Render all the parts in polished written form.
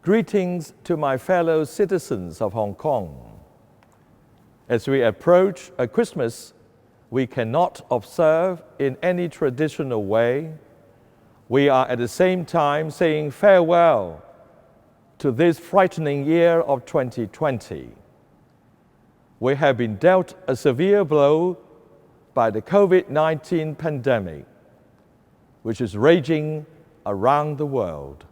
Greetings to my fellow citizens of Hong Kong. As we approach a Christmas we cannot observe in any traditional way, we are at the same time saying farewell to this frightening year of 2020. We have been dealt a severe blow by the COVID-19 pandemic, which is raging around the world.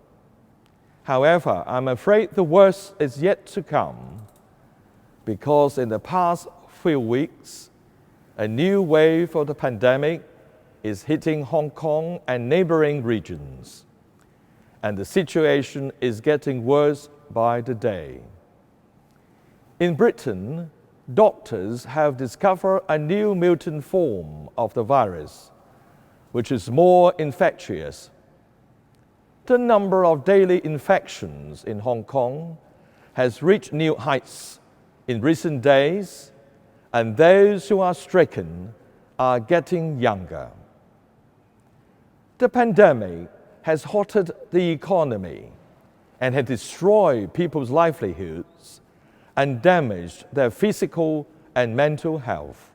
However, I'm afraid the worst is yet to come, because in the past few weeks, a new wave of the pandemic is hitting Hong Kong and neighboring regions, and the situation is getting worse by the day. In Britain, doctors have discovered a new mutant form of the virus, which is more infectious. The number of daily infections in Hong Kong has reached new heights in recent days, and those who are stricken are getting younger. The pandemic has halted the economy and has destroyed people's livelihoods and damaged their physical and mental health.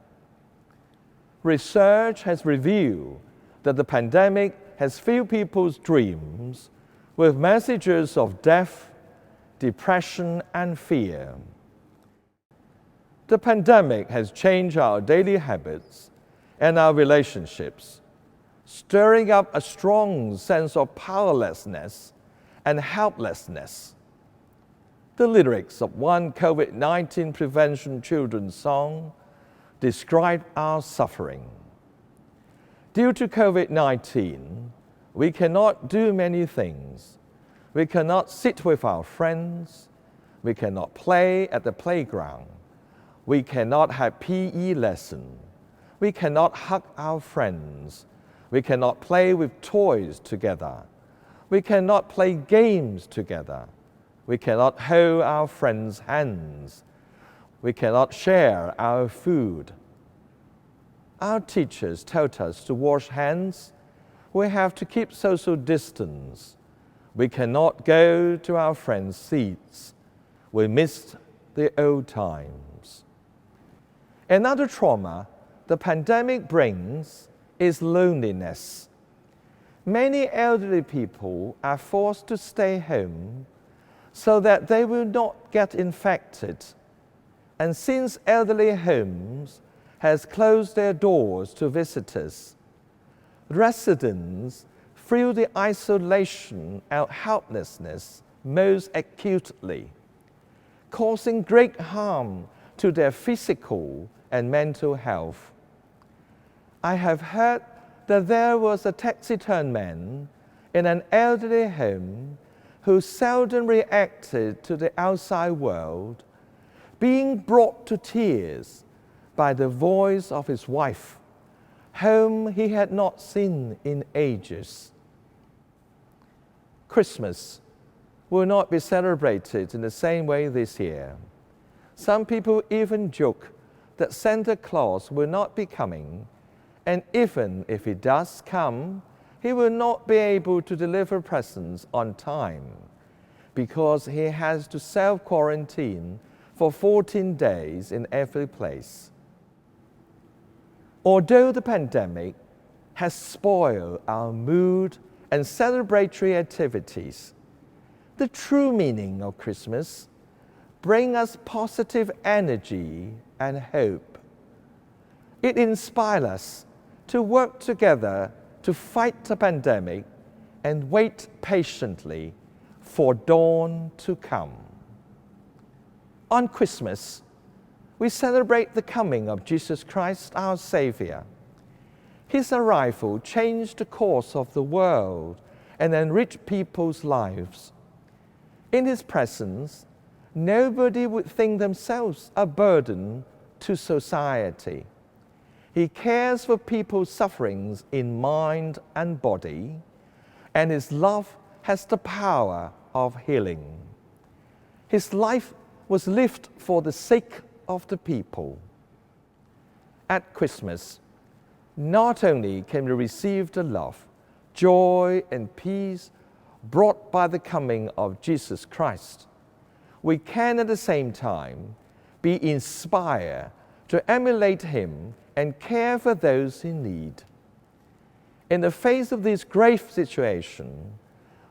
Research has revealed that the pandemic has filled people's dreams with messages of death, depression, and fear. The pandemic has changed our daily habits and our relationships, stirring up a strong sense of powerlessness and helplessness. The lyrics of one COVID-19 prevention children's song describe our suffering. Due to COVID-19, we cannot do many things. We cannot sit with our friends. We cannot play at the playground. We cannot have PE lesson. We cannot hug our friends. We cannot play with toys together. We cannot play games together. We cannot hold our friends' hands. We cannot share our food. Our teachers told us to wash hands. We have to keep social distance. We cannot go to our friends' seats. We missed the old times. Another trauma the pandemic brings is loneliness. Many elderly people are forced to stay home so that they will not get infected. And since elderly homes has closed their doors to visitors, residents feel the isolation and helplessness most acutely, causing great harm to their physical and mental health. I have heard that there was a taciturn man in an elderly home who seldom reacted to the outside world, being brought to tears by the voice of his wife, whom he had not seen in ages. Christmas will not be celebrated in the same way this year. Some people even joke that Santa Claus will not be coming, and even if he does come, he will not be able to deliver presents on time because he has to self-quarantine for 14 days in every place. Although the pandemic has spoiled our mood and celebratory activities, the true meaning of Christmas brings us positive energy and hope. It inspires us to work together to fight the pandemic and wait patiently for dawn to come. On Christmas, we celebrate the coming of Jesus Christ, our Savior. His arrival changed the course of the world and enriched people's lives. In His presence, nobody would think themselves a burden to society. He cares for people's sufferings in mind and body, and His love has the power of healing. His life was lived for the sake of the people. At Christmas, not only can we receive the love, joy, and peace brought by the coming of Jesus Christ, we can at the same time be inspired to emulate him and care for those in need. In the face of this grave situation,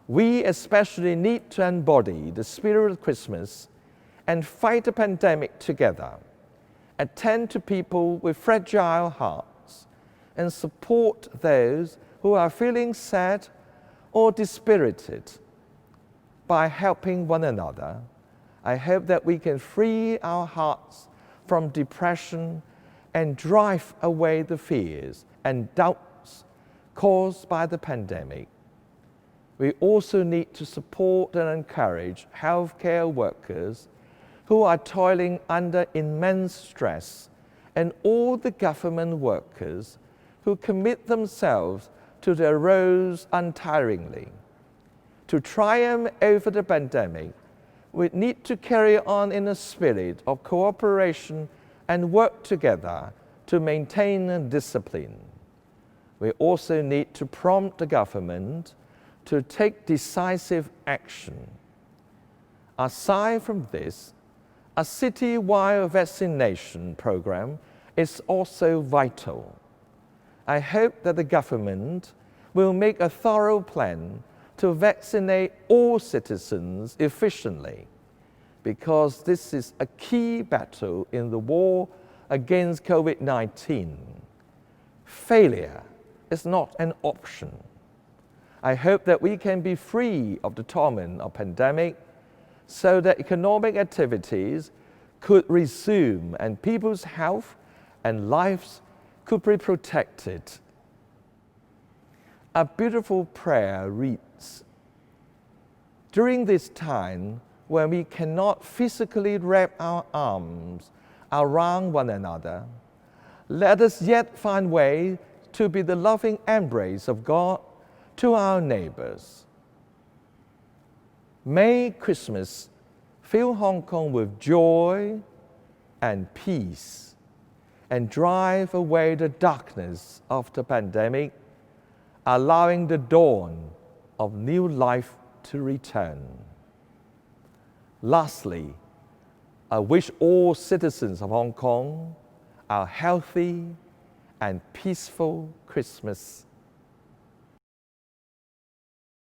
we especially need to embody the spirit of Christmas and fight the pandemic together, attend to people with fragile hearts, and support those who are feeling sad or dispirited. By helping one another, I hope that we can free our hearts from depression and drive away the fears and doubts caused by the pandemic. We also need to support and encourage healthcare workers who are toiling under immense stress, and all the government workers who commit themselves to their roles untiringly. To triumph over the pandemic, we need to carry on in a spirit of cooperation and work together to maintain discipline. We also need to prompt the government to take decisive action. Aside from this, a city-wide vaccination program is also vital. I hope that the government will make a thorough plan to vaccinate all citizens efficiently, because this is a key battle in the war against COVID-19. Failure is not an option. I hope that we can be free of the torment of pandemic so that economic activities could resume and people's health and lives could be protected. A beautiful prayer reads, "During this time when we cannot physically wrap our arms around one another, let us yet find way to be the loving embrace of God to our neighbors." May Christmas fill Hong Kong with joy and peace and drive away the darkness of the pandemic, allowing the dawn of new life to return. Lastly, I wish all citizens of Hong Kong a healthy and peaceful Christmas